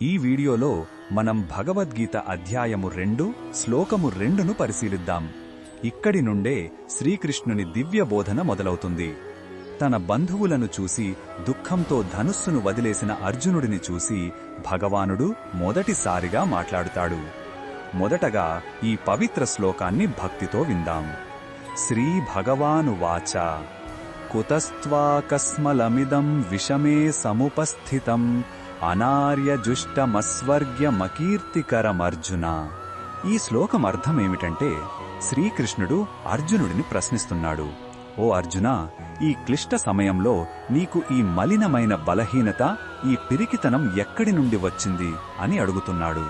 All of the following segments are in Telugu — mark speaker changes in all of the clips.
Speaker 1: ఈ వీడియోలో మనం భగవద్గీత అధ్యాయము 2 శ్లోకము 2ను పరిశీలిద్దాం. ఇక్కడి నుండే శ్రీకృష్ణుని దివ్య బోధన మొదలవుతుంది. తన బంధువులను చూసి దుఃఖంతో ధనుస్సును వదిలేసిన అర్జునుడిని చూసి భగవానుడు మొదటిసారిగా మాట్లాడుతాడు. మొదటగా ఈ పవిత్ర శ్లోకాన్ని భక్తితో విందాం. శ్రీ భగవానువాచ కుతస్త్వాకస్మలమిదం విషమే సముపస్థితం అనార్యజుష్టమస్వర్గ్యమకీర్తికరమర్జున. ఈ శ్లోకం అర్థమేమిటంటే శ్రీకృష్ణుడు అర్జునుడిని ప్రశ్నిస్తున్నాడు. ఓ అర్జున, ఈ క్లిష్ట సమయంలో నీకు ఈ మలినమైన బలహీనత, ఈ పిరికితనం ఎక్కడి నుండి వచ్చింది అని అడుగుతున్నాడు.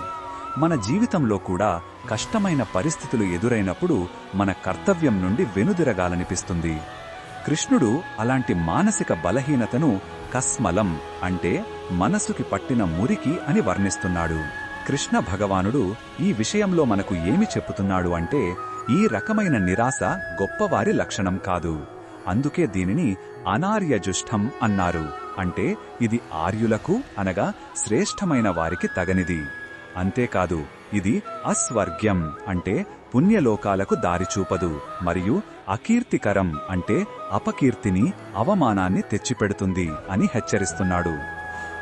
Speaker 1: మన జీవితంలో కూడా కష్టమైన పరిస్థితులు ఎదురైనప్పుడు మన కర్తవ్యం నుండి వెనుదిరగాలనిపిస్తుంది. కృష్ణుడు అలాంటి మానసిక బలహీనతను కస్మలం అంటే మనసుకి పట్టిన మురికి అని వర్ణిస్తున్నాడు. కృష్ణ భగవానుడు ఈ విషయంలో మనకు ఏమి చెప్పుతున్నాడు అంటే, ఈ రకమైన నిరాశ గొప్పవారి లక్షణం కాదు. అందుకే దీనిని అనార్యజుష్టం అన్నారు. అంటే ఇది ఆర్యులకు అనగా శ్రేష్టమైన వారికి తగనిది. అంతేకాదు, ఇది అస్వర్గ్యం అంటే పుణ్యలోకాలకు దారిచూపదు, మరియు అకీర్తికరం అంటే అపకీర్తిని, అవమానాన్ని తెచ్చిపెడుతుంది అని హెచ్చరిస్తున్నాడు.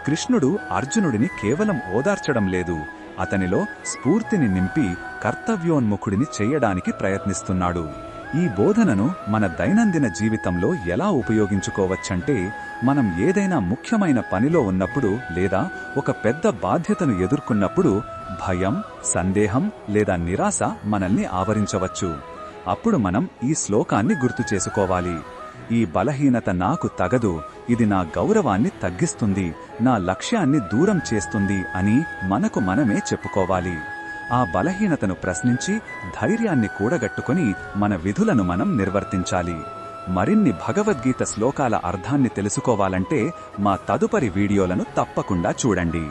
Speaker 1: కృష్ణుడు అర్జునుడిని కేవలం ఓదార్చడం లేదు, అతనిలో స్ఫూర్తిని నింపి కర్తవ్యోన్ముఖుడిని చెయ్యడానికి ప్రయత్నిస్తున్నాడు. ఈ బోధనను మన దైనందిన జీవితంలో ఎలా ఉపయోగించుకోవచ్చంటే, మనం ఏదైనా ముఖ్యమైన పనిలో ఉన్నప్పుడు లేదా ఒక పెద్ద బాధ్యతను ఎదుర్కొన్నప్పుడు భయం, సందేహం లేదా నిరాశ మనల్ని ఆవరించవచ్చు. అప్పుడు మనం ఈ శ్లోకాన్ని గుర్తు చేసుకోవాలి. ఈ బలహీనత నాకు తగదు, ఇది నా గౌరవాన్ని తగ్గిస్తుంది, నా లక్ష్యాన్ని దూరం చేస్తుంది అని మనకు మనమే చెప్పుకోవాలి. ఆ బలహీనతను ప్రశ్నించి ధైర్యాన్ని కూడగట్టుకుని మన విధులను మనం నిర్వర్తించాలి. మరిన్ని భగవద్గీత శ్లోకాల అర్థాన్ని తెలుసుకోవాలంటే మా తదుపరి వీడియోలను తప్పకుండా చూడండి.